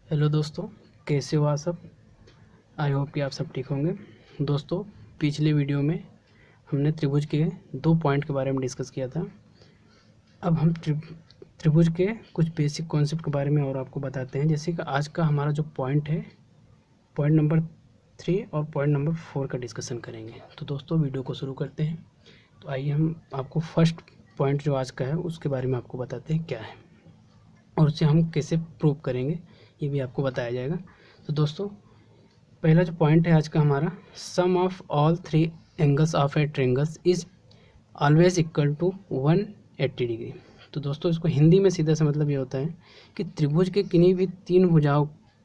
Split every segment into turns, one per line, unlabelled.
Hello दोस्तों, कैसे हो आप सब। आई होप कि आप सब ठीक होंगे। दोस्तों, पिछले वीडियो में हमने त्रिभुज के 2 पॉइंट के बारे में डिस्कस किया था। अब हम त्रिभुज के कुछ बेसिक कॉन्सेप्ट के बारे में और आपको बताते हैं। जैसे कि आज का हमारा जो पॉइंट है, पॉइंट नंबर 3 और पॉइंट नंबर 4 का डिस्कशन करेंगे। तो दोस्तों, वीडियो को शुरू करते हैं। तो आइए हम आपको फर्स्ट पॉइंट जो आज का है उसके बारे में आपको बताते हैं क्या है और उसे हम कैसे प्रूव करेंगे, ये भी आपको बताया जाएगा। तो दोस्तों, पहला जो पॉइंट है आज का हमारा, sum of all 3 angles of a triangles is always equal to 180 degree. तो दोस्तों, इसको हिंदी में सीधा सा मतलब ये होता है कि त्रिभुज के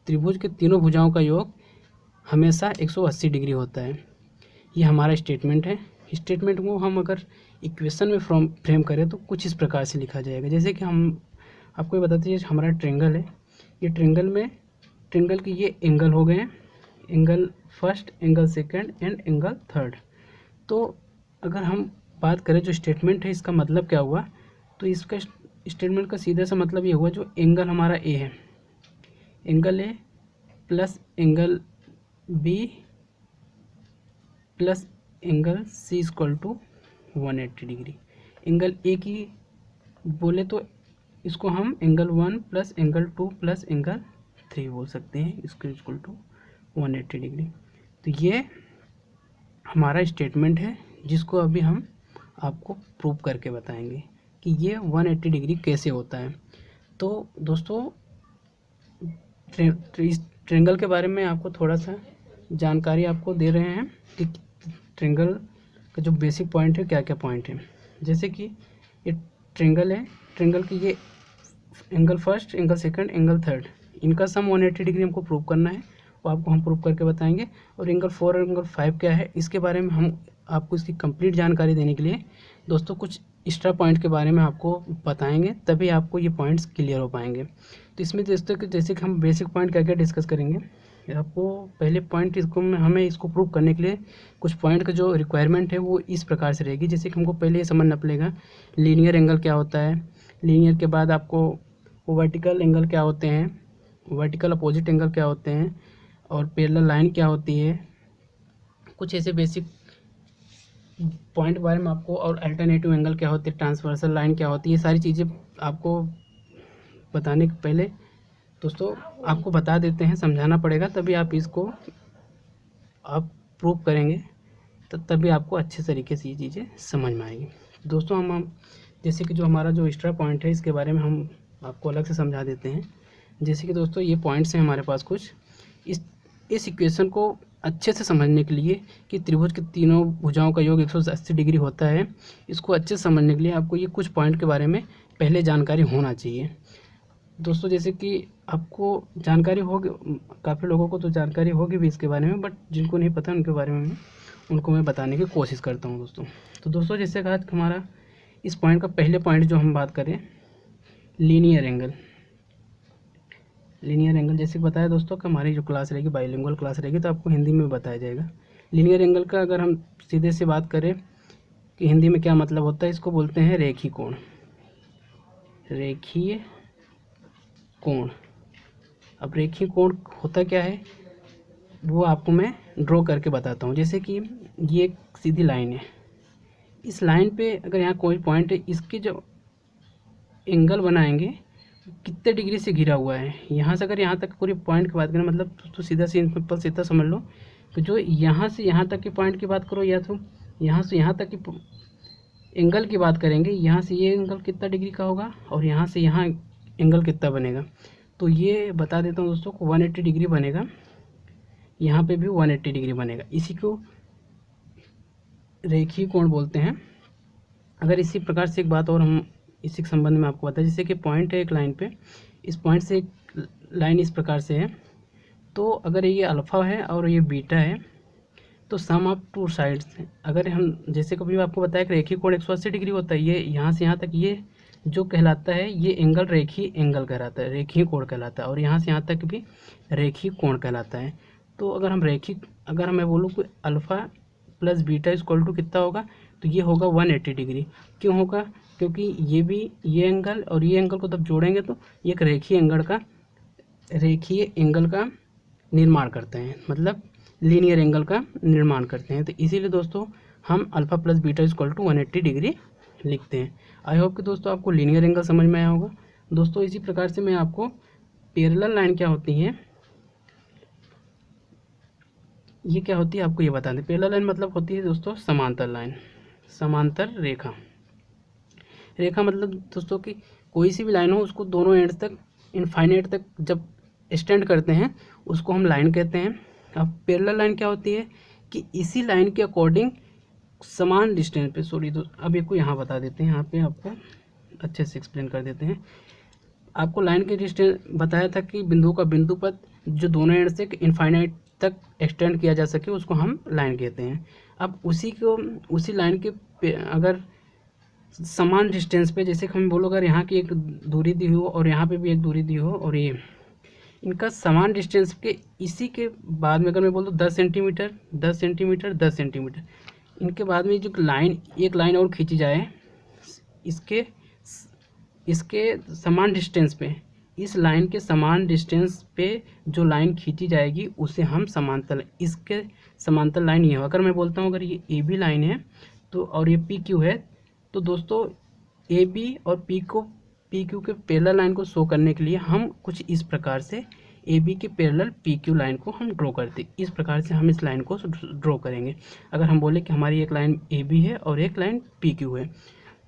त्रिभुज के तीनों भुजाओं का योग हमेशा 180 डिग्री होता है। ये हमारा स्टेटमेंट है। स्टेटमेंट को हम अगर इक्वेशन में फ्रेम करें तो कुछ इस प्रकार से लिखा जाएगा। जैसे कि हम आपको ये बताते हैं, हमारा ट्रायंगल है। ये ट्रायंगल के ये एंगल हो गए हैं, angle first, angle second and angle third. तो अगर हम बात करें जो स्टेटमेंट है इसका मतलब क्या हुआ, तो इसका स्टेटमेंट का सीधा सा मतलब ये हुआ, जो एंगल हमारा ए है, angle A plus angle B plus angle C equal to 180 degree. Angle A की बोले तो इसको हम angle 1 plus angle 2 plus angle 3 बोल सकते हैं, इसको इक्वल टू 180 डिग्री। तो ये हमारा स्टेटमेंट है जिसको अभी हम आपको प्रूव करके बताएंगे कि ये 180 डिग्री कैसे होता है। तो दोस्तों, इस ट्रायंगल के बारे में आपको थोड़ा सा जानकारी आपको दे रहे हैं कि ट्रायंगल का जो बेसिक पॉइंट है, क्या क्या पॉइंट है। जैसे कि ये ट्रायंगल है, ट्रायंगल की ये angle first, angle second, angle third, इनका सम 180 डिग्री हमको प्रूव करना है, वो आपको हम प्रूव करके बताएंगे। और एंगल 4 और एंगल 5 क्या है, इसके बारे में हम आपको इसकी कंप्लीट जानकारी देने के लिए दोस्तों कुछ एक्स्ट्रा पॉइंट के बारे में आपको बताएंगे, तभी आपको ये पॉइंट्स क्लियर हो पाएंगे। तो इसमें दोस्तों कि जैसे कि हम बेसिक पॉइंट क्या क्या डिस्कस करेंगे, आपको पहले पॉइंट हमें इसको प्रूव करने के लिए कुछ पॉइंट का जो रिक्वायरमेंट है वो इस प्रकार से रहेगी। जैसे कि हमको पहले ये समझना पड़ेगा लीनियर एंगल क्या होता है, लीनियर के बाद आपको वर्टिकल एंगल क्या होते हैं, वर्टिकल अपोजिट एंगल क्या होते हैं, और पैरेलल लाइन क्या होती है, कुछ ऐसे बेसिक पॉइंट के बारे में आपको, और अल्टरनेटिव एंगल क्या होती है, ट्रांसवर्सल लाइन क्या होती है, ये सारी चीज़ें आपको बताने के पहले दोस्तों आपको बता देते हैं, समझाना पड़ेगा, तभी आप इसको आप प्रूव करेंगे, तभी आपको अच्छे तरीके से ये चीज़ें समझ में आएगी। दोस्तों, हम जैसे कि जो हमारा जो एक्स्ट्रा पॉइंट है इसके बारे में हम आपको अलग से समझा देते हैं। जैसे कि दोस्तों, ये पॉइंट्स हैं हमारे पास कुछ। इस इक्वेशन को अच्छे से समझने के लिए कि त्रिभुज के तीनों भुजाओं का योग 180 डिग्री होता है, इसको अच्छे से समझने के लिए आपको ये कुछ पॉइंट के बारे में पहले जानकारी होना चाहिए। दोस्तों, जैसे कि आपको जानकारी होगी, काफ़ी लोगों को तो जानकारी होगी भी इसके बारे में, बट जिनको नहीं पता उनके बारे में उनको मैं बताने की कोशिश करता हूँ दोस्तों। तो दोस्तों, जैसे कहा हमारा इस पॉइंट का पहले पॉइंट जो हम बात करें, लीनियर एंगल। लीनियर एंगल जैसे बताया दोस्तों कि हमारी जो क्लास रहेगी बाइलिंगुअल क्लास रहेगी, तो आपको हिंदी में बताया जाएगा। लीनियर एंगल का अगर हम सीधे से बात करें कि हिंदी में क्या मतलब होता है, इसको बोलते हैं रेखीय कोण। रेखीय कोण। अब रेखीय कोण होता क्या है वो आपको मैं ड्रॉ करके बताता हूँ। जैसे कि ये एक सीधी लाइन है, इस लाइन पे अगर यहाँ कोई पॉइंट है, इसके जो एंगल बनाएंगे कितने डिग्री से घिरा हुआ है, यहाँ से अगर यहाँ तक पूरी पॉइंट की बात करें, मतलब तो सीधा सिंपल सीधा समझ लो कि जो यहाँ से यहाँ तक के पॉइंट की बात करो, या तो यहाँ से यहाँ तक की एंगल की बात करेंगे, यहाँ से ये एंगल कितना डिग्री का होगा और यहाँ से यहाँ एंगल कितना बनेगा। तो ये बता देता हूँ दोस्तों को 180 डिग्री बनेगा, यहाँ पे भी 180 डिग्री बनेगा। इसी को रेखीय कोण बोलते हैं। अगर इसी प्रकार से एक बात और हम इसी के संबंध में आपको बताएं, जैसे कि पॉइंट है एक लाइन पे, इस पॉइंट से एक लाइन इस प्रकार से है, तो अगर ये अल्फ़ा है और ये बीटा है, तो सम ऑफ टू साइड्स है। अगर हम जैसे कभी आपको बताया कि रेखीय कोण 180 डिग्री होता है, ये यहाँ से यहाँ तक ये जो कहलाता है, ये एंगल रेखीय एंगल कहलाता है, रेखीय कोण कहलाता है, और यहाँ से यहाँ तक भी रेखीय कोण कहलाता है। तो अगर मैं बोलूँ कि alpha plus beta equal to कितना होगा, तो ये होगा 180 डिग्री। क्यों होगा? क्योंकि ये एंगल और ये एंगल को जब जोड़ेंगे तो ये एक रेखीय एंगल का रेखीय एंगल का निर्माण करते हैं, मतलब लीनियर एंगल का निर्माण करते हैं। तो इसीलिए दोस्तों हम alpha plus beta equal to 180 degree लिखते हैं। आई होप कि दोस्तों आपको लीनियर एंगल समझ में आया होगा। दोस्तों इसी प्रकार से मैं आपको पैरेलल लाइन क्या होती है, ये क्या होती है आपको ये बता दें। पैरेलल लाइन मतलब होती है दोस्तों समांतर लाइन, समांतर रेखा। रेखा मतलब दोस्तों कि कोई सी भी लाइन हो उसको दोनों एंड तक इनफाइनाइट तक जब एक्सटेंड करते हैं उसको हम लाइन कहते हैं। अब पैरेलल लाइन क्या होती है कि इसी लाइन के अकॉर्डिंग समान डिस्टेंस पे, सॉरी दोस्तों अब इसको यहाँ बता देते हैं, यहाँ पे आपको अच्छे से एक्सप्लेन कर देते हैं। आपको लाइन के डिस्टेंस बताया था कि बिंदु का बिंदु पथ जो दोनों एंड से इनफाइनाइट तक एक्सटेंड किया जा सके उसको हम लाइन कहते हैं। अब उसी लाइन के अगर समान डिस्टेंस पे, जैसे कि हम बोलो अगर यहाँ की एक दूरी दी हो और यहाँ पे भी एक दूरी दी हो और ये इनका समान डिस्टेंस के इसी के बाद में अगर मैं बोल दूँ 10 सेंटीमीटर 10 सेंटीमीटर 10 सेंटीमीटर, इनके बाद में जो लाइन एक लाइन और खींची जाए इसके समान डिस्टेंस पे, इस लाइन के समान डिस्टेंस पे जो लाइन खींची जाएगी उसे हम समांतर, इसके समांतर लाइन ये हो। अगर मैं बोलता हूँ अगर ये ए बी लाइन है तो और ये पी क्यू है, तो दोस्तों ए बी और पी क्यू के पैरेलल लाइन को शो करने के लिए हम कुछ इस प्रकार से ए बी के पैरेलल पी क्यू लाइन को हम ड्रॉ करते, इस प्रकार से हम इस लाइन को ड्रॉ करेंगे। अगर हम बोले कि हमारी एक लाइन ए बी है और एक लाइन पी क्यू है,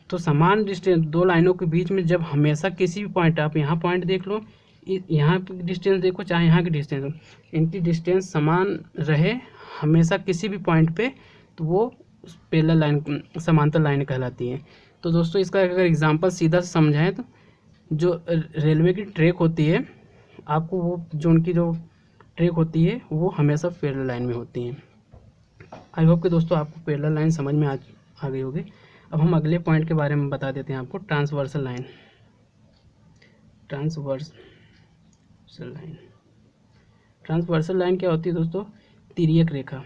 तो समान डिस्टेंस दो लाइनों के बीच में जब हमेशा किसी भी पॉइंट, आप यहाँ पॉइंट देख लो, यहाँ की डिस्टेंस देखो चाहे यहाँ की डिस्टेंस, इनकी डिस्टेंस समान रहे हमेशा किसी भी पॉइंट पे, तो वो पैरेलल लाइन समांतर लाइन कहलाती है। तो दोस्तों इसका अगर एग्जांपल सीधा से समझाएं तो जो रेलवे की ट्रैक होती है, आपको वो जो उनकी जो ट्रैक होती है वो हमेशा पैरेलल लाइन में होती है। आई होप कि दोस्तों आपको पैरेलल लाइन समझ में आ गई होगी। अब हम अगले पॉइंट के बारे में बता देते हैं आपको, ट्रांसवर्सल लाइन। ट्रांसवर्सल लाइन क्या होती है दोस्तों? तिर्यक रेखा।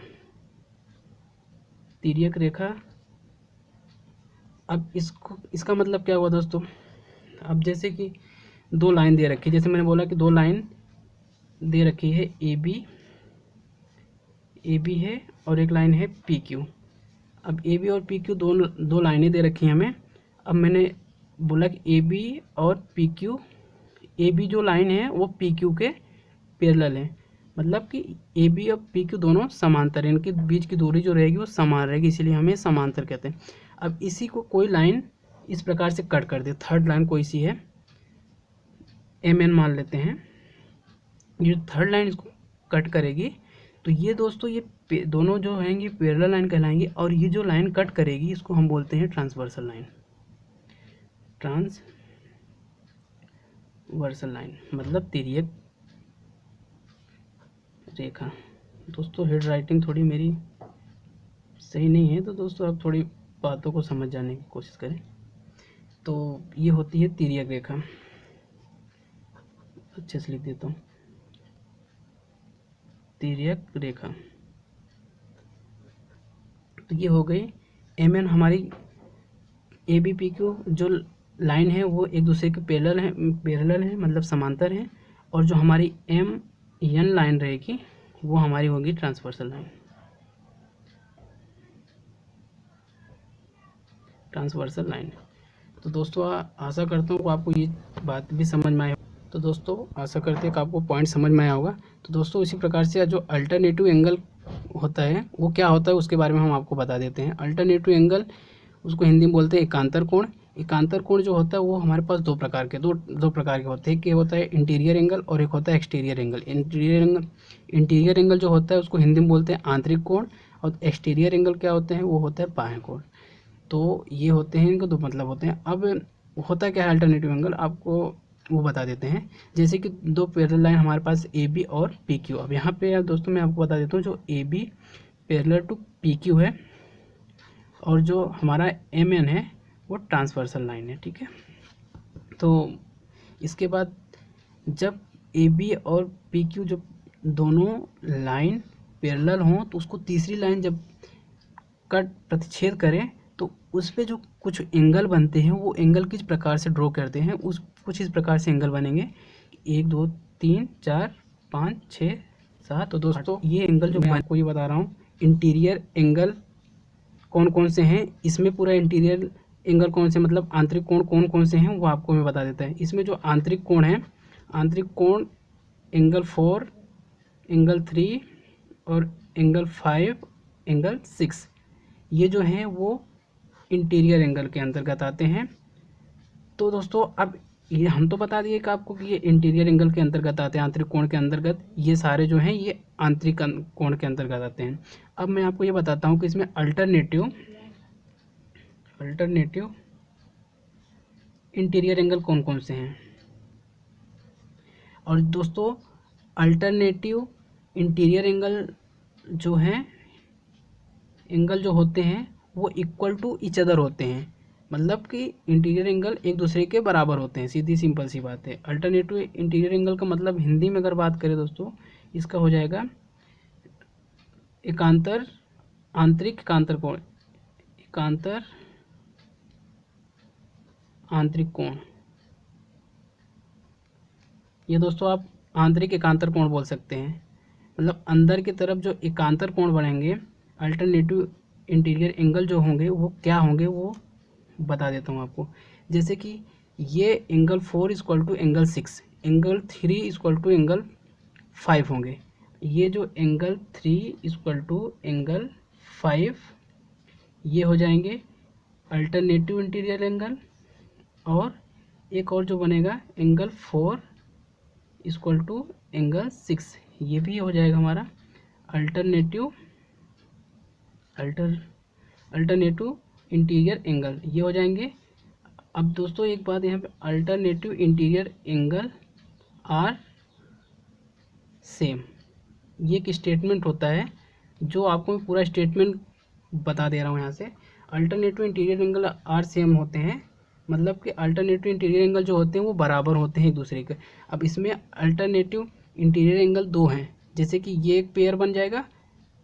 तिर्यक रेखा, अब इसका मतलब क्या हुआ दोस्तों? अब जैसे कि दो लाइन दे रखी है, जैसे मैंने बोला कि दो लाइन दे रखी है, ए बी है और एक लाइन है पी क्यू। अब ए बी और पी क्यू दो लाइनें दे रखी हैं हमें। अब मैंने बोला कि ए बी और पी क्यू, ए बी जो लाइन है वो पी क्यू के पैरेलल है, मतलब कि ए बी और पी क्यू दोनों समांतर हैं, इनके बीच की दूरी जो रहेगी वो समान रहेगी, इसीलिए हमें समांतर कहते हैं। अब इसी को कोई लाइन इस प्रकार से कट कर दे, थर्ड लाइन कोई सी है, एम एन मान लेते हैं, ये थर्ड लाइन इसको कट करेगी, तो ये दोस्तों ये दोनों जो हैंगी पैरेलल लाइन कहलाएंगी, और ये जो लाइन कट करेगी इसको हम बोलते हैं ट्रांसवर्सल लाइन। ट्रांसवर्सल लाइन मतलब तिर्यक रेखा। दोस्तों हेड राइटिंग थोड़ी मेरी सही नहीं है, तो दोस्तों आप थोड़ी बातों को समझ जाने की कोशिश करें। तो ये होती है तिर्यक रेखा, अच्छे से लिख देता हूँ, तिर्यक रेखा। तो ये हो गई एम एन, हमारी ए बी पी क्यू जो लाइन है वो एक दूसरे के पैरेलल है मतलब समांतर है, और जो हमारी एम एन लाइन रहेगी वो हमारी होगी ट्रांसवर्सल लाइन। Transversal line. तो दोस्तों आशा करता हूँ आपको ये बात भी समझ में आए। तो दोस्तों आशा करते हैं कि आपको पॉइंट समझ में आया होगा। तो दोस्तों इसी प्रकार से जो अल्टरनेटिव एंगल होता है वो क्या होता है उसके बारे में हम आपको बता देते हैं। अल्टरनेटिव एंगल उसको हिंदी में बोलते हैं एकांतर कोण। एकांतर कोण जो होता है वो हमारे पास दो प्रकार के होते हैं। एक होता है इंटीरियर एंगल और एक होता है एक्सटीरियर एंगल। इंटीरियर एंगल जो होता है उसको हिंदी में बोलते हैं आंतरिक कोण, और एक्सटीरियर एंगल क्या होते हैं वो होता है बाह्य कोण। तो ये होते हैं, इनके दो मतलब होते हैं। अब होता क्या है अल्टरनेटिव एंगल, आपको वो बता देते हैं। जैसे कि दो पैरेलल लाइन हमारे पास ए बी और पी क्यू। अब यहाँ पे दोस्तों मैं आपको बता देता हूँ, जो A B parallel to P Q है और जो हमारा एम एन है वो ट्रांसवर्सल लाइन है, ठीक है। तो इसके बाद जब ए बी और पी क्यू जब दोनों लाइन पैरेलल हों तो उसको तीसरी लाइन जब कट प्रतिच्छेद करें तो उस पे जो कुछ एंगल बनते हैं वो एंगल किस प्रकार से ड्रॉ करते हैं, उस कुछ इस प्रकार से एंगल बनेंगे, 1 2 3 4 5 6 7। तो दोस्तों ये एंगल जो मैं आपको ये बता रहा हूँ, इंटीरियर एंगल कौन कौन से हैं, इसमें पूरा इंटीरियर एंगल कौन से मतलब आंतरिक कोण कौन कौन से हैं वो आपको मैं बता देता है। इसमें जो आंतरिक कोण है, आंतरिक कोण एंगल 4, एंगल 3 और एंगल 5, एंगल 6, ये जो हैं वो इंटीरियर एंगल के अंतर्गत आते हैं। तो दोस्तों अब ये हम तो बता दिए कि आपको कि ये इंटीरियर एंगल के अंतर्गत आते हैं, आंतरिक कोण के अंतर्गत, ये सारे जो हैं ये आंतरिक कोण के अंतर्गत आते हैं। अब मैं आपको ये बताता हूँ कि इसमें अल्टरनेटिव इंटीरियर एंगल कौन कौन से हैं। और दोस्तों अल्टरनेटिव इंटीरियर एंगल जो हैं, एंगल जो होते हैं वो इक्वल टू ईच अदर होते हैं, मतलब कि इंटीरियर एंगल एक दूसरे के बराबर होते हैं, सीधी सिंपल सी बात है। अल्टरनेटिव इंटीरियर एंगल का मतलब हिंदी में अगर बात करें दोस्तों, इसका हो जाएगा एकांतर आंतरिक एकांतर कोण, एकांतर आंतरिक कोण, ये दोस्तों आप आंतरिक एकांतर कोण बोल सकते हैं। मतलब अंदर की तरफ जो एकांतर कोण बढ़ेंगे, अल्टरनेटिव इंटीरियर एंगल जो होंगे वो क्या होंगे वो बता देता हूँ आपको। जैसे कि ये angle 4 equal to angle 6, angle 3 equal to angle 5 होंगे। ये जो एंगल 3 इक्वल टू एंगल 5 ये हो जाएंगे अल्टरनेटिव इंटीरियर एंगल। और एक और जो बनेगा एंगल 4 इक्वल टू एंगल 6, ये भी हो जाएगा हमारा अल्टरनेटिव इंटीरियर एंगल, ये हो जाएंगे। अब दोस्तों एक बात यहाँ पे, alternative interior angle are same, ये एक स्टेटमेंट होता है जो आपको मैं पूरा स्टेटमेंट बता दे रहा हूँ यहाँ से। Alternative interior angle are same होते हैं, मतलब कि अल्टरनेटिव इंटीरियर एंगल जो होते हैं वो बराबर होते हैं एक दूसरे के। अब इसमें अल्टरनेटिव इंटीरियर एंगल 2 हैं, जैसे कि ये एक पेयर बन जाएगा,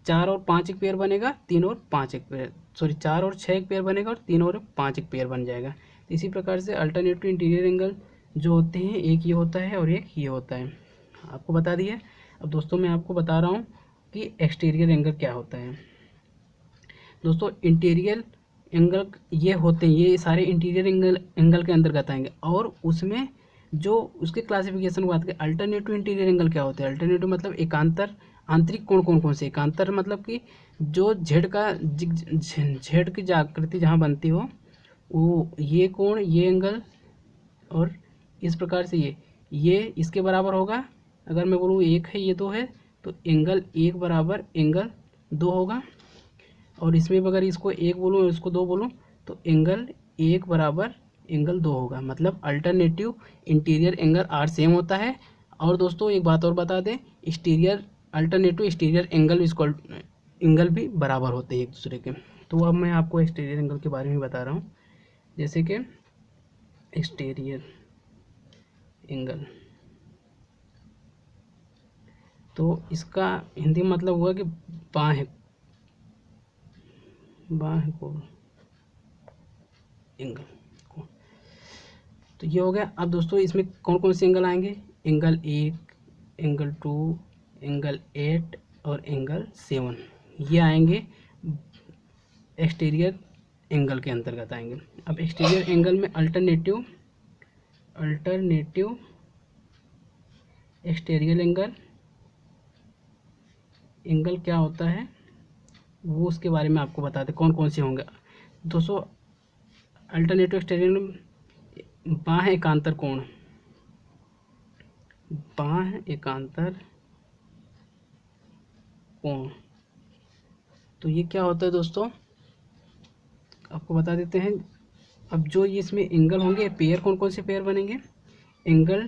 4 और 5 एक पेयर बनेगा, 3 और 5 एक पेयर, 4 और 6 एक पेयर बनेगा और 3 और 5 एक पेयर बन जाएगा। तो इसी प्रकार से अल्टरनेटिव इंटीरियर एंगल जो होते हैं, एक ये होता है और एक ये होता है, आपको बता दिए। अब दोस्तों मैं आपको बता रहा हूँ कि एक्सटीरियर एंगल क्या होता है। दोस्तों इंटीरियर एंगल ये होते हैं, ये सारे इंटीरियर एंगल के अंतर्गत आएंगे। और उसमें जो उसके क्लासिफिकेशन की बात करें, अल्टरनेटिव इंटीरियर एंगल क्या होते हैं, अल्टरनेटिव मतलब एकांतर आंतरिक कोण कौन से, एकांतर मतलब कि जो जेड की आकृति जहाँ बनती हो वो ये कोण, ये एंगल, और इस प्रकार से ये इसके बराबर होगा। अगर मैं बोलूँ 1 है, ये 2 है, तो एंगल 1 बराबर एंगल 2 होगा। और इसमें अगर इसको 1 बोलूँ और इसको 2 बोलूँ तो एंगल 1 बराबर एंगल 2 होगा। मतलब alternative interior angle are same होता है। और दोस्तों एक बात और बता दें, अल्टरनेटिव एक्सटीरियर एंगल भी बराबर होते हैं एक दूसरे के। तो अब मैं आपको एक्सटीरियर एंगल के बारे में बता रहा हूँ। जैसे कि एक्सटीरियर एंगल, तो इसका हिंदी मतलब हुआ कि बाह्य कोण एंगल। तो ये हो गया। अब दोस्तों इसमें कौन कौन से एंगल आएंगे, एंगल 1, एंगल 2, एंगल 8 और एंगल 7, ये आएंगे एक्सटीरियर एंगल के अंतर्गत आएंगे। अब एक्सटीरियर एंगल में अल्टरनेटिव एक्सटीरियर एंगल क्या होता है वो उसके बारे में आपको बताते कौन कौन से होंगे। दोस्तों अल्टरनेटिव एक्सटीरियर बाह्य एकांतर कोण, बाह्य एकांतर कोण, तो ये क्या होता है दोस्तों आपको बता देते हैं। अब जो ये इसमें एंगल होंगे, पेयर कौन कौन से पेयर बनेंगे, एंगल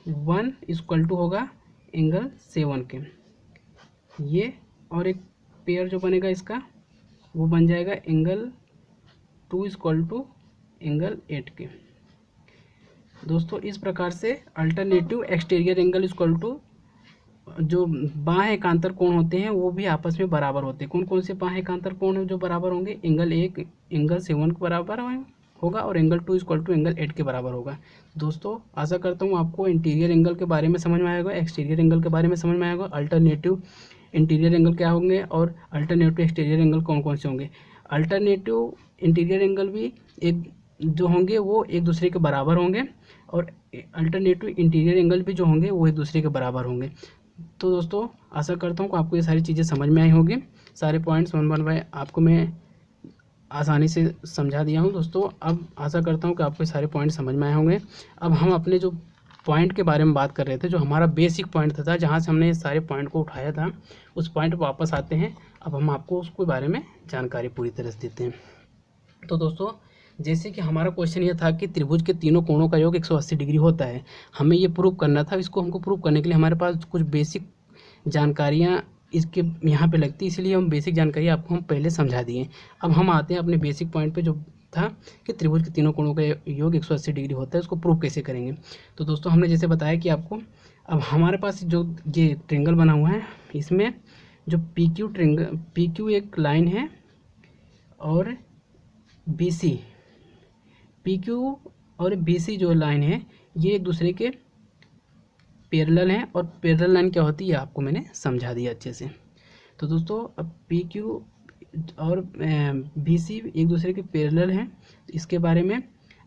1 इक्वल टू होगा एंगल 7 के, ये और एक पेयर जो बनेगा इसका वो बन जाएगा एंगल 2 इक्वल टू एंगल 8 के। दोस्तों इस प्रकार से alternative exterior angle equal to जो बाह्य एकांतर कोण होते हैं वो भी आपस में बराबर होते हैं। कौन कौन से बाह्य एकांतर कोण जो बराबर होंगे, एंगल 1 एंगल 7 के बराबर होंगे होगा और एंगल 2 इक्वल टू एंगल 8 के बराबर होगा। दोस्तों आशा करता हूँ आपको इंटीरियर एंगल के बारे में समझ में आएगा, एक्सटीरियर एंगल के बारे में समझ में आएगा, अल्टरनेटिव इंटीरियर एंगल क्या होंगे और अल्टरनेटिव एक्सटीरियर एंगल कौन कौन से होंगे। अल्टरनेटिव इंटीरियर एंगल भी एक जो होंगे वो एक दूसरे के बराबर होंगे और अल्टरनेटिव इंटीरियर एंगल भी जो होंगे वो एक दूसरे के बराबर होंगे। तो दोस्तों आशा करता हूँ कि आपको ये सारी चीज़ें समझ में आई होगी। सारे पॉइंट्स 1 बाय 1 आपको मैं आसानी से समझा दिया हूँ दोस्तों। अब आशा करता हूँ कि आपको ये सारे पॉइंट समझ में आए होंगे। अब हम अपने जो पॉइंट के बारे में बात कर रहे थे, जो हमारा बेसिक पॉइंट था जहाँ से हमने सारे पॉइंट को उठाया था, उस पॉइंट पर वापस आते हैं। अब हम आपको उसके बारे में जानकारी पूरी तरह से देते हैं। तो दोस्तों जैसे कि हमारा क्वेश्चन ये था कि त्रिभुज के तीनों कोणों का योग 180 डिग्री होता है, हमें ये प्रूव करना था। इसको हमको प्रूव करने के लिए हमारे पास कुछ बेसिक जानकारियाँ इसके यहाँ पे लगती, इसलिए हम बेसिक जानकारी आपको हम पहले समझा दिए। अब हम आते हैं अपने बेसिक पॉइंट पे, जो था कि त्रिभुज के तीनों कोणों का योग 180 डिग्री होता है, उसको प्रूव कैसे करेंगे। तो दोस्तों हमने जैसे बताया कि आपको अब हमारे पास जो ये ट्रेंगल बना हुआ है, इसमें जो पी क्यू एक लाइन है और बी सी, पी क्यू और बी सी जो लाइन है ये एक दूसरे के पैरेलल हैं और पैरेलल लाइन क्या होती है आपको मैंने समझा दिया अच्छे से। तो दोस्तों अब पी क्यू और बी सी एक दूसरे के पैरेलल हैं, इसके बारे में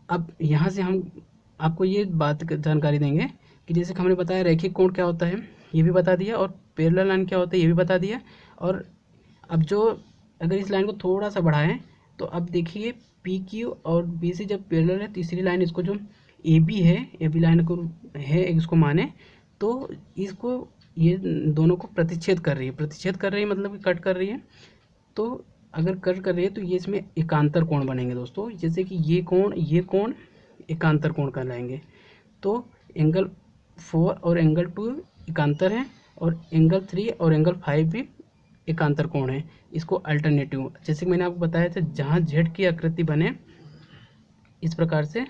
अब यहाँ से हम आपको ये बात जानकारी देंगे कि जैसे कि हमने बताया रैखिक कोण क्या होता है ये भी बता दिया और पैरेलल लाइन क्या होता है ये भी बता दिया। और अब जो अगर इस लाइन को थोड़ा सा बढ़ाएं तो अब देखिए पी क्यू और बी सी जब पैरेलल है, तीसरी लाइन इसको जो ए बी है, ए बी लाइन को है इसको माने तो इसको ये दोनों को प्रतिच्छेद कर रही है मतलब कि कट कर रही है। तो अगर कट कर रही है तो ये इसमें एकांतर कोण बनेंगे दोस्तों, जैसे कि ये कोण एकांतर कोण कहलाएंगे। तो एंगल 4 और एंगल 2 एकांतर हैं और एंगल 3 और एंगल 5 भी एकांतर कोण है। इसको अल्टरनेटिव, जैसे कि मैंने आपको बताया था, जहाँ जेड की आकृति बने इस प्रकार से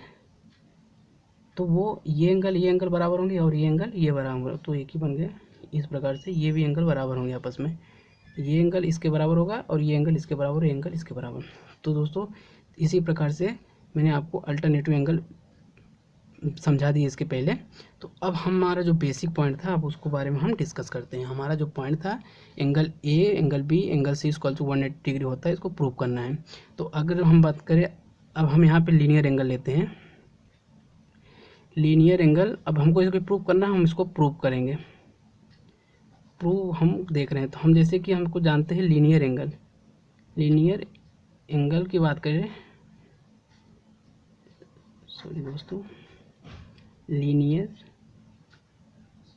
तो वो ये एंगल बराबर होंगे और ये एंगल ये बराबर, तो एक ही बन गए। इस प्रकार से ये भी एंगल बराबर होंगे आपस में, ये एंगल इसके बराबर होगा और ये एंगल इसके बराबर, ये एंगल इसके बराबर। तो दोस्तों इसी प्रकार से मैंने आपको अल्टरनेटिव एंगल समझा दिए इसके पहले। तो अब हमारा जो बेसिक पॉइंट था अब उसको बारे में हम डिस्कस करते हैं। हमारा जो पॉइंट था angle A, angle B, angle C equal to 180 degree होता है, इसको प्रूव करना है। तो अगर हम बात करें, अब हम यहाँ पे लीनियर एंगल लेते हैं, लीनियर एंगल। अब हमको इसको प्रूव करना है, हम इसको प्रूव करेंगे। प्रूव हम देख रहे हैं तो हम जैसे कि हमको जानते हैं लीनियर एंगल की बात करें, सॉरी दोस्तों, लीनियर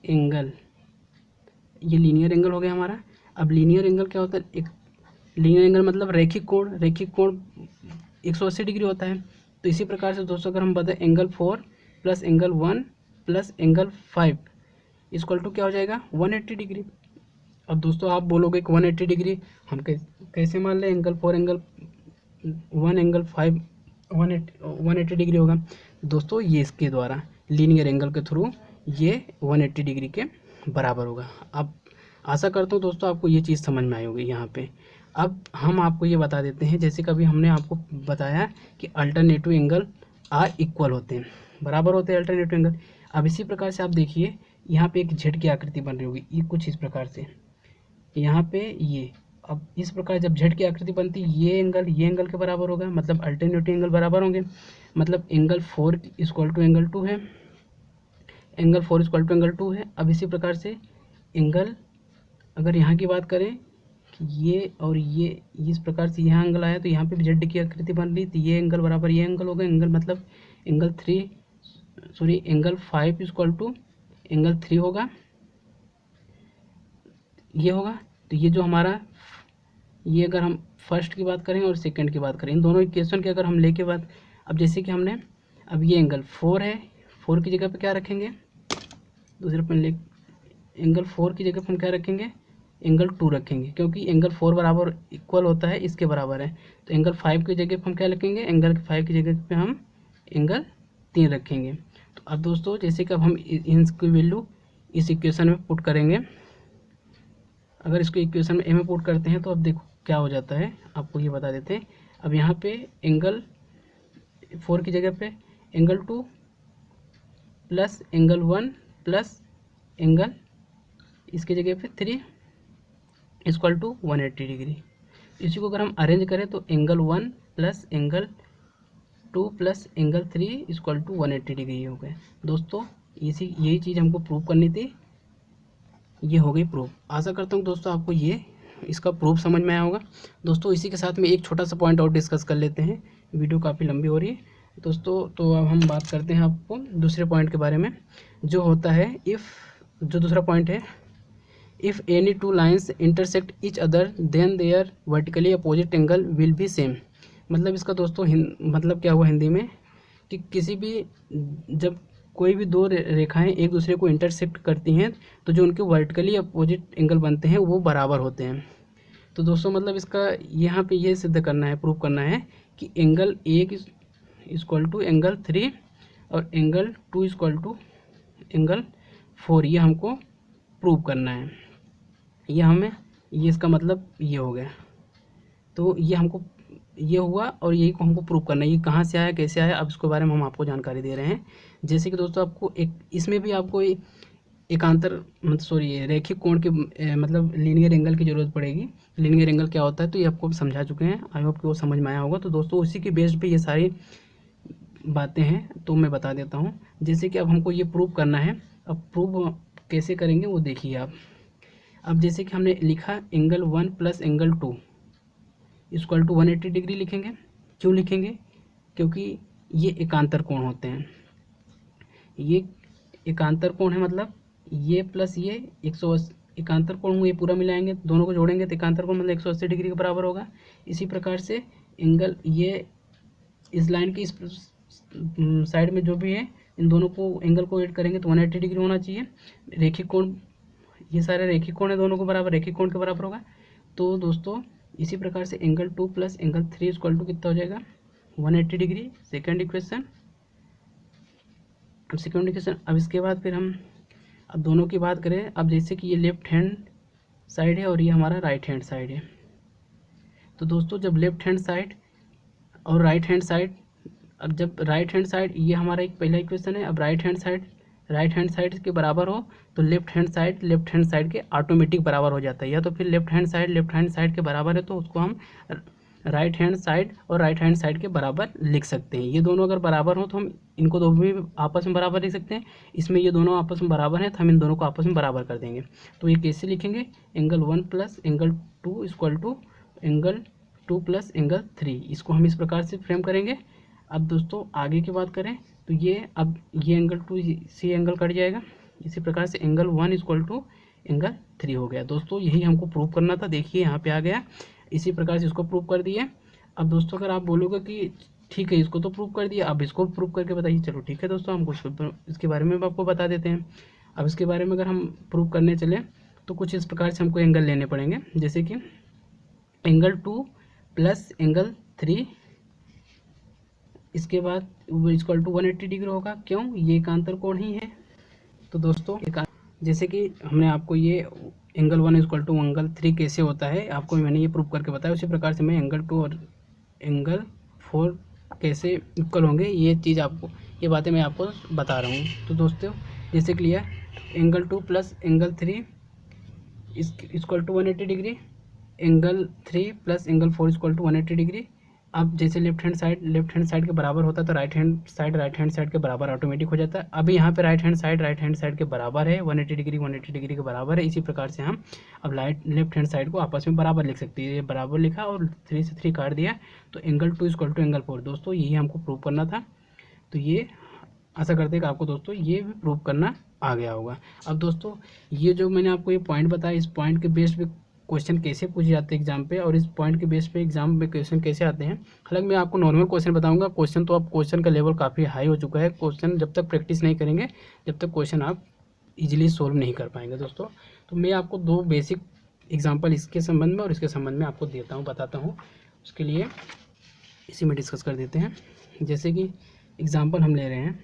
एंगल, ये लीनियर एंगल हो गया हमारा। अब लीनियर एंगल क्या होता है, एक लीनियर एंगल मतलब रैखिक कोण 180 डिग्री होता है। तो इसी प्रकार से दोस्तों अगर हम बताएं angle 4 plus angle 1 plus angle 5 equal to क्या हो जाएगा 180 डिग्री। अब दोस्तों आप बोलोगे कि 180 डिग्री हम कैसे मान लें, एंगल 4 एंगल 1 एंगल 5 180 डिग्री होगा। दोस्तों ये इसके द्वारा लीनियर एंगल के थ्रू ये 180 डिग्री के बराबर होगा। अब आशा करता हूँ दोस्तों आपको ये चीज़ समझ में आई होगी यहाँ पे। अब हम आपको ये बता देते हैं, जैसे कभी हमने आपको बताया कि अल्टरनेटिव एंगल आर इक्वल होते हैं, बराबर होते हैं अल्टरनेटिव एंगल। अब इसी प्रकार से आप देखिए यहाँ पे एक जेड की आकृति बन रही होगी, ये कुछ इस प्रकार से यहाँ पे ये। अब इस प्रकार जब जेड की आकृति बनती है ये एंगल के बराबर होगा, मतलब अल्टरनेटिव एंगल बराबर होंगे, मतलब एंगल 4 इक्वल टू एंगल 2 है, एंगल 4 इक्वल टू एंगल 2 है। अब इसी प्रकार से एंगल अगर यहाँ की बात करें कि ये और ये इस प्रकार से यहाँ एंगल आया तो यहाँ पे भी जेड की आकृति बन रही, तो ये एंगल बराबर ये एंगल होगा, एंगल मतलब एंगल 5 इक्वल टू एंगल 3 होगा, ये होगा। तो ये जो हमारा ये अगर हम फर्स्ट की बात करें और सेकंड की बात करें, इन दोनों इक्वेशन की अगर हम लेके बात, अब जैसे कि हमने अब ये एंगल 4 है, 4 की जगह पे क्या रखेंगे, दूसरे पर ले एंगल 4 की जगह पर हम क्या रखेंगे, एंगल 2 रखेंगे, क्योंकि एंगल 4 बराबर इक्वल होता है इसके बराबर है। तो एंगल 5 की जगह पर हम क्या रखेंगे, एंगल 5 की जगह पे हम एंगल 3 रखेंगे। तो अब दोस्तों जैसे कि अब हम इनकी वैल्यू इस इक्वेशन में पुट करेंगे, अगर इसको इक्वेशन में ए में पुट करते हैं तो अब देखो क्या हो जाता है, आपको ये बता देते हैं। अब यहाँ पे एंगल 4 की जगह पे angle 2 plus angle 1 plus angle इसकी जगह पे 3 इक्वल टू 180 डिग्री। इसी को अगर हम अरेंज करें तो angle 1 plus angle 2 plus angle 3 equal to 180 degree हो गए। दोस्तों यही चीज़ हमको प्रूव करनी थी, ये हो गई प्रूफ। आशा करता हूँ दोस्तों आपको ये इसका प्रूफ समझ में आया होगा। दोस्तों इसी के साथ में एक छोटा सा पॉइंट और डिस्कस कर लेते हैं, वीडियो काफ़ी लंबी हो रही है दोस्तों। तो अब हम बात करते हैं आपको दूसरे पॉइंट के बारे में, जो होता है जो दूसरा पॉइंट है, if any two lines intersect each other then there vertically opposite angle will be same. मतलब इसका दोस्तों मतलब क्या हुआ हिंदी में कि किसी भी जब कोई भी दो रेखाएं एक दूसरे को इंटरसेक्ट करती हैं तो जो उनके वर्टिकली अपोजिट एंगल बनते हैं वो बराबर होते हैं। तो दोस्तों मतलब इसका यहाँ पे ये सिद्ध करना है, प्रूव करना है कि एंगल 1 इक्वल टू एंगल 3 और एंगल 2 इक्वल टू एंगल 4, ये हमको प्रूव करना है। ये इसका मतलब ये हो गया। तो ये हमको ये हुआ और यही को हमको प्रूव करना है। ये कहाँ से आया, कैसे आया, अब इसके बारे में हम आपको जानकारी दे रहे हैं। जैसे कि दोस्तों आपको इसमें भी आपको एकांतर रैखिक कोण के मतलब लीनियर एंगल की ज़रूरत पड़ेगी। लीनियर एंगल क्या होता है तो ये आपको समझा चुके हैं, आई होप कि वो समझ में आया होगा। तो दोस्तों उसी के बेस्ड पे ये सारी बातें हैं, तो मैं बता देता हूँ। जैसे कि अब हमको ये प्रूव करना है, अब प्रूव कैसे करेंगे वो देखिए आप। अब जैसे कि हमने लिखा angle 1 plus angle 2 equal to 180 degree लिखेंगे। क्यों लिखेंगे? क्योंकि ये एकांतर कोण होते हैं। ये एकांतर कोण है, मतलब ये प्लस ये 180 एकांतर कोण हुए, पूरा मिलाएंगे, दोनों को जोड़ेंगे तो एकांतर कोण मतलब 180 डिग्री के बराबर होगा। इसी प्रकार से एंगल ये इस लाइन की इस साइड में जो भी है इन दोनों को एंगल को ऐड करेंगे तो 180 डिग्री होना चाहिए। रेखिक कोण, ये सारे रेखिक कोण है, दोनों को बराबर रेखिक कोण के बराबर होगा। तो दोस्तों इसी प्रकार से angle 2 plus angle 3 equal to कितना हो जाएगा 180 डिग्री। Second equation. अब इसके बाद फिर हम अब दोनों की बात करें। अब जैसे कि ये लेफ्ट हैंड साइड है और ये हमारा राइट हैंड साइड है। तो दोस्तों जब लेफ्ट हैंड साइड और राइट हैंड साइड, अब जब राइट हैंड साइड, ये हमारा एक पहला इक्वेशन है। अब राइट हैंड साइड के बराबर हो तो लेफ्ट हैंड साइड के ऑटोमेटिक बराबर हो जाता है। या तो फिर लेफ्ट हैंड साइड के बराबर है तो उसको हम राइट हैंड साइड और राइट हैंड साइड के बराबर लिख सकते हैं। ये दोनों अगर बराबर हो तो हम इनको दोनों भी आपस में बराबर लिख सकते हैं। इसमें ये दोनों आपस में बराबर हैं तो हम इन दोनों को आपस में बराबर कर देंगे। तो ये कैसे लिखेंगे, angle 1 plus angle 2 equal to angle 2 plus angle 3। इसको हम इस प्रकार से फ्रेम करेंगे। अब दोस्तों आगे की बात करें तो अब ये एंगल 2 से एंगल कट जाएगा। इसी प्रकार से एंगल 1 इक्वल टू एंगल 3 हो गया। दोस्तों यही हमको प्रूव करना था। देखिए यहाँ पे आ गया। इसी प्रकार से इसको प्रूव कर दिए। अब दोस्तों अगर आप बोलोगे कि ठीक है इसको तो प्रूव कर दिया, अब इसको प्रूव करके बताइए। चलो ठीक है दोस्तों, हम कुछ इसके बारे में आपको बता देते हैं। अब इसके बारे में अगर हम प्रूव करने चले तो कुछ इस प्रकार से हमको एंगल लेने पड़ेंगे। जैसे कि एंगल 2 प्लस एंगल 3, इसके बाद इक्वल टू 180 डिग्री होगा। क्यों? ये एकांतर कोण ही है। तो दोस्तों जैसे कि हमने आपको ये एंगल 1 इक्वल टू एंगल 3 कैसे होता है आपको मैंने ये प्रूव करके बताया। उसी प्रकार से मैं एंगल 2 और एंगल 4 कैसे इक्वल होंगे ये बातें मैं आपको बता रहा हूँ। तो दोस्तों जैसे कि लिया angle 2 plus angle 3 equal to 180 degree, angle 3 plus angle 4 equal to 180 degree. अब जैसे लेफ्ट हैंड साइड के बराबर होता है तो राइट हैंड साइड के बराबर ऑटोमेटिक हो जाता है। अभी यहाँ पे राइट हैंड साइड के बराबर है, 180 डिग्री के बराबर है। इसी प्रकार से हम अब लेफ्ट हैंड साइड को आपस में बराबर लिख सकते हैं। ये बराबर लिखा और 3 से 3 काट दिया तो एंगल 2 इक्वल टू एंगल 4। दोस्तों यही हमको प्रूव करना था। तो ये आशा करते हैं कि आपको दोस्तों ये भी प्रूव करना आ गया होगा। अब दोस्तों ये जो मैंने आपको ये पॉइंट बताया, इस पॉइंट के बेस्ड पे क्वेश्चन कैसे पूछे जाते हैं एग्जाम पे, और इस पॉइंट के बेस पे एग्जाम में क्वेश्चन कैसे आते हैं। हालांकि मैं आपको नॉर्मल क्वेश्चन बताऊंगा। क्वेश्चन का लेवल काफ़ी हाई हो चुका है। क्वेश्चन जब तक प्रैक्टिस नहीं करेंगे जब तक क्वेश्चन आप इजीली सोल्व नहीं कर पाएंगे दोस्तों। तो मैं आपको 2 बेसिक एग्जाम्पल इसके संबंध में और इसके संबंध में आपको देता हूँ, बताता हूँ। उसके लिए इसी में डिस्कस कर देते हैं। जैसे कि एग्जाम्पल हम ले रहे हैं,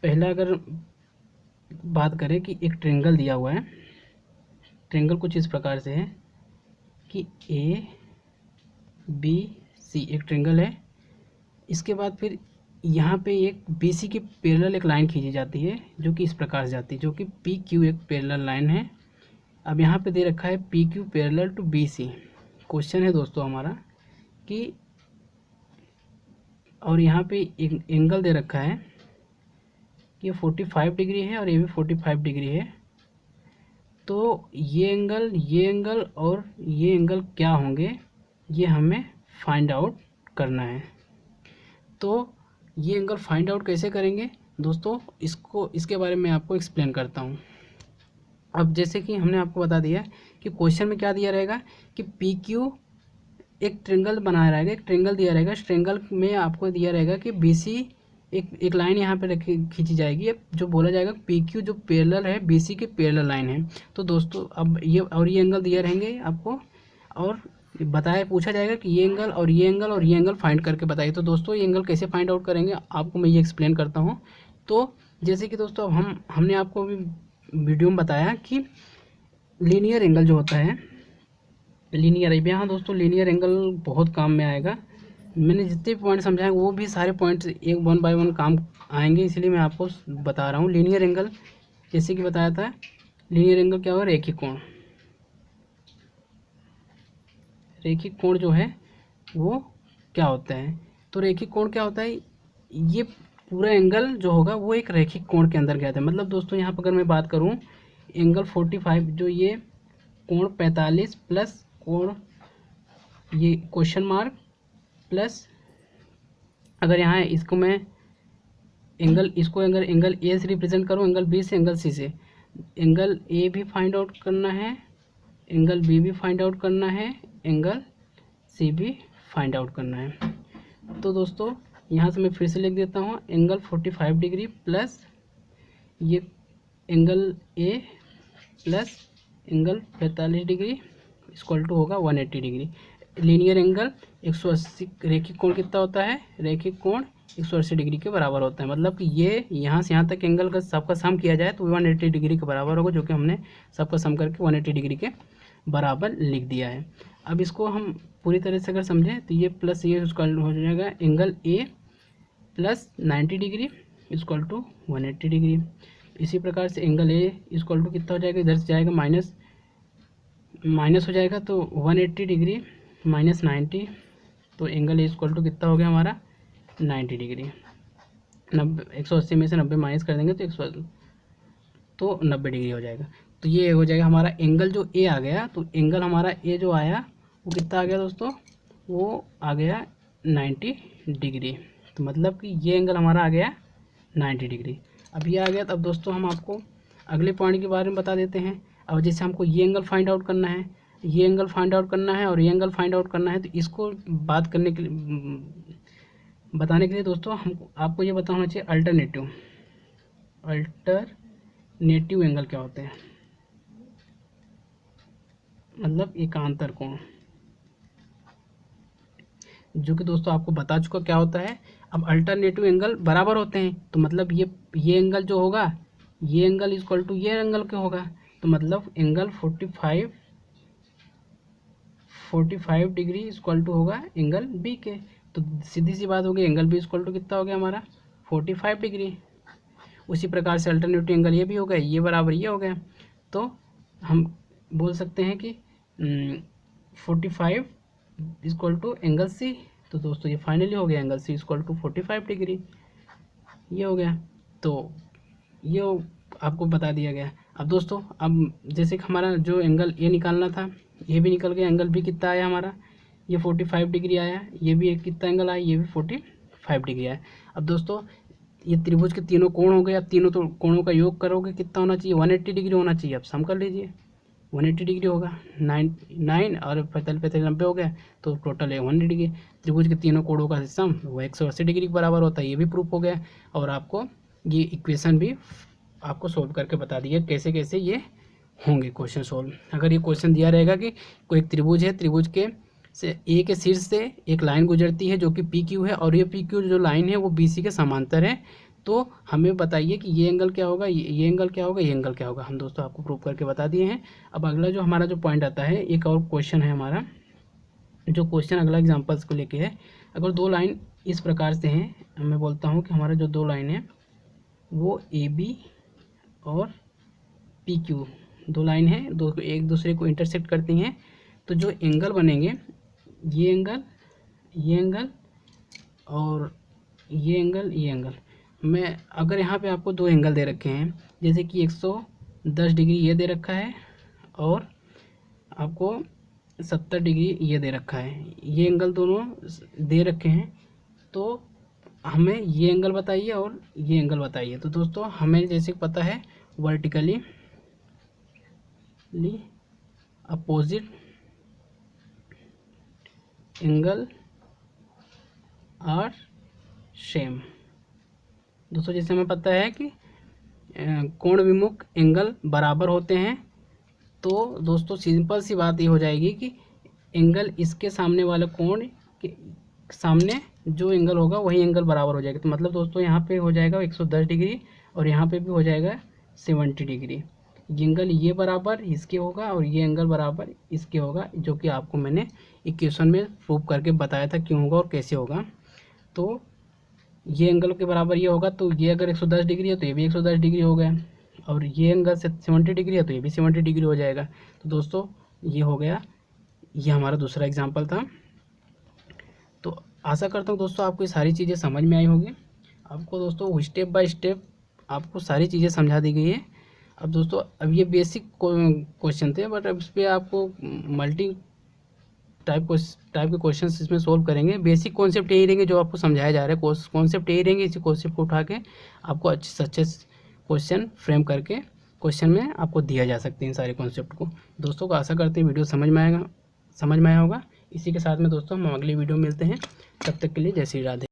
पहला अगर बात करें कि एक ट्रायंगल दिया हुआ है। ट्रायंगल कुछ इस प्रकार से है कि A B C एक ट्रायंगल है इसके बाद फिर यहाँ पे एक BC के पैरेलल एक लाइन खींची जाती है जो कि इस प्रकार से जाती है, जो कि PQ एक पैरेलल लाइन है। अब यहाँ पे दे रखा है PQ parallel to BC। Question है दोस्तों हमारा कि, और यहाँ पे एक एंगल दे रखा है कि 45 डिग्री है और ये भी 45 डिग्री है। तो ये एंगल और ये एंगल क्या होंगे, ये हमें फाइंड आउट करना है। तो ये एंगल फाइंड आउट कैसे करेंगे दोस्तों, इसके बारे में आपको एक्सप्लेन करता हूँ। अब जैसे कि हमने आपको बता दिया कि क्वेश्चन में क्या दिया रहेगा कि PQ एक ट्रेंगल बनाया रहेगा, एक ट्रेंगल दिया रहेगा। इस ट्रेंगल में आपको दिया रहेगा कि BC एक लाइन यहाँ पे खींची जाएगी। अब जो बोला जाएगा PQ जो पैरेलल है BC के पैरेलल लाइन है। तो दोस्तों अब ये एंगल दिए रहेंगे आपको, और पूछा जाएगा कि ये एंगल और ये एंगल और ये एंगल फाइंड करके बताइए। तो दोस्तों ये एंगल कैसे फाइंड आउट करेंगे आपको मैं ये एक्सप्लेन करता हूँ। तो जैसे कि दोस्तों अब हमने आपको अभी वीडियो में बताया कि लीनियर एंगल जो होता है, लीनियर, यहाँ दोस्तों लीनियर एंगल बहुत काम में आएगा। मैंने जितने भी पॉइंट समझाए वो भी सारे पॉइंट्स एक 1 बाय 1 काम आएंगे, इसलिए मैं आपको बता रहा हूँ। लीनियर एंगल जैसे कि बताया था, लीनियर एंगल क्या होगा, रैखिक कोण। रैखिक कोण जो है वो क्या होता है, तो रैखिक कोण क्या होता है, ये पूरा एंगल जो होगा वो एक रैखिक कोण के अंदर गया था। मतलब दोस्तों यहाँ पर अगर मैं बात करूँ एंगल 45, जो ये कोण 45 प्लस कोण ये क्वेश्चन मार्क प्लस, अगर यहाँ इसको मैं अगर एंगल ए से रिप्रेजेंट करूँ, एंगल बी से, एंगल सी से, एंगल ए भी फाइंड आउट करना है, एंगल बी भी फाइंड आउट करना है, एंगल सी भी फाइंड आउट करना है। तो दोस्तों यहाँ से मैं फिर से लिख देता हूँ, एंगल 45 डिग्री प्लस ये angle A plus angle 45 degree equal to होगा 180 डिग्री। लीनियर एंगल 180, रैखिक कोण कितना होता है, रैखिक कोण 180 डिग्री के बराबर होता है। मतलब कि ये यहाँ से यहाँ तक एंगल का सबका सम किया जाए तो 180 डिग्री के बराबर होगा, जो कि हमने सबका सम करके 180 डिग्री के बराबर लिख दिया है। अब इसको हम पूरी तरह से अगर समझें तो ये प्लस ये इक्वल हो जाएगा angle A plus 90 degree equal to 180 degree. इसी प्रकार से एंगल ए इक्वल टू कितना हो जाएगा, इधर से जाएगा माइनस हो जाएगा, तो 180 डिग्री माइनस 90, तो एंगल ए इक्वल टू कितना हो गया हमारा 90 डिग्री। 180 में से 90 माइनस कर देंगे तो 90 डिग्री हो जाएगा। तो ये हो जाएगा हमारा एंगल जो ए आ गया। तो एंगल हमारा ए जो आया वो कितना आ गया दोस्तों, वो आ गया 90 डिग्री। तो मतलब कि ये एंगल हमारा आ गया 90 डिग्री। अब ये आ गया। तब दोस्तों हम आपको अगले पॉइंट के बारे में बता देते हैं। अब जैसे हमको ये एंगल फाइंड आउट करना है, ये एंगल फाइंड आउट करना है और ये एंगल फाइंड आउट करना है, तो इसको बताने के लिए दोस्तों हमको आपको ये बताना चाहिए अल्टरनेटिव एंगल क्या होते हैं, मतलब एकांतर कोण, जो कि दोस्तों आपको बता चुका क्या होता है। अब अल्टरनेटिव एंगल बराबर होते हैं, तो मतलब ये एंगल जो होगा, ये एंगल इक्वल टू ये एंगल क्या होगा, तो मतलब एंगल 45 डिग्री इक्वल टू होगा एंगल बी के। तो सीधी सी बात होगी, एंगल बी इक्वल टू कितना हो गया हमारा 45 डिग्री। उसी प्रकार से अल्टरनेटिव एंगल ये भी हो गया, ये बराबर ये हो गया। तो हम बोल सकते हैं कि 45 इक्वल टू एंगल सी। तो दोस्तों ये फाइनली हो गया angle C equal to 45 degree, ये हो गया। तो ये आपको बता दिया गया। अब दोस्तों अब जैसे कि हमारा जो एंगल ए निकालना था ये भी निकल गया। एंगल बी कितना आया हमारा, ये 45 डिग्री आया, ये भी एक कितना एंगल आया, ये भी 45 डिग्री आया। अब दोस्तों ये त्रिभुज के तीनों कोण हो गए। अब तीनों तो कोणों का योग करोगे कितना होना चाहिए, 180 डिग्री होना चाहिए। अब सम कर लीजिए, 180 डिग्री होगा, 9 और 45 90 हो गया, तो टोटल है 180 डिग्री। त्रिभुज के तीनों कोणों का सम वो 180 डिग्री के बराबर होता है, ये भी प्रूफ हो गया। और आपको ये इक्वेशन भी आपको सोल्व करके बता दिया कैसे कैसे ये होंगे क्वेश्चन सोल्व। अगर ये क्वेश्चन दिया रहेगा कि कोई एक त्रिभुज है, त्रिभुज के से ए के शीर्ष से एक लाइन गुजरती है जो कि पी क्यू है, और ये पी क्यू जो लाइन है वो बी सी के समांतर है, तो हमें बताइए कि ये एंगल क्या होगा, ये एंगल क्या होगा, ये एंगल क्या होगा। हम दोस्तों आपको प्रूव करके बता दिए हैं। अब अगला जो हमारा जो पॉइंट आता है, एक और क्वेश्चन है हमारा, जो क्वेश्चन अगला एग्जाम्पल्स को लेके है। अगर दो लाइन इस प्रकार से हैं। मैं बोलता हूँ कि हमारा जो दो लाइन है वो AB और PQ दो लाइन है, दो एक दूसरे को इंटरसेक्ट करती हैं। तो जो एंगल बनेंगे, ये एंगल, ये एंगल और ये एंगल, ये एंगल। मैं अगर यहाँ पे आपको दो एंगल दे रखे हैं, जैसे कि 110 डिग्री ये दे रखा है और आपको 70 डिग्री ये दे रखा है, ये एंगल दोनों दे रखे हैं, तो हमें ये एंगल बताइए और ये एंगल बताइए। तो दोस्तों हमें जैसे पता है vertically opposite angle are same. दोस्तों जैसे हमें पता है कि कोण विमुख एंगल बराबर होते हैं, तो दोस्तों सिंपल सी बात ये हो जाएगी कि एंगल इसके सामने वाले कोण के सामने जो एंगल होगा वही एंगल बराबर हो जाएगा। तो मतलब दोस्तों यहाँ पे हो जाएगा 110 डिग्री और यहाँ पे भी हो जाएगा 70 डिग्री। एंगल ये बराबर इसके होगा और ये एंगल बराबर इसके होगा, जो कि आपको मैंने इक्वेशन में प्रूव करके बताया था क्यों होगा और कैसे होगा। तो ये एंगल के बराबर ये होगा, तो ये अगर 110 डिग्री है तो ये भी 110 डिग्री हो गया, और ये एंगल 70 डिग्री है तो ये भी 70 डिग्री हो जाएगा। तो दोस्तों ये हो गया, ये हमारा दूसरा एग्जाम्पल था। तो आशा करता हूँ दोस्तों आपको ये सारी चीज़ें समझ में आई होगी। आपको दोस्तों स्टेप बाय स्टेप आपको सारी चीज़ें समझा दी गई है। अब दोस्तों अब ये बेसिक क्वेश्चन थे, बट अब इस पर आपको मल्टी टाइप के क्वेश्चंस इसमें सोल्व करेंगे। बेसिक कॉन्सेप्ट यही रहेंगे जो आपको समझाया जा रहा है, कॉन्सेप्ट यही रहेंगे। इसी कॉन्सेप्ट को उठा के आपको अच्छे से अच्छे क्वेश्चन फ्रेम करके क्वेश्चन में आपको दिया जा सकते हैं सारे कॉन्सेप्ट को। दोस्तों को आशा करते हैं वीडियो समझ में आया होगा। इसी के साथ में दोस्तों हम अगली वीडियो मिलते हैं, तब तक के लिए जय श्री राधे।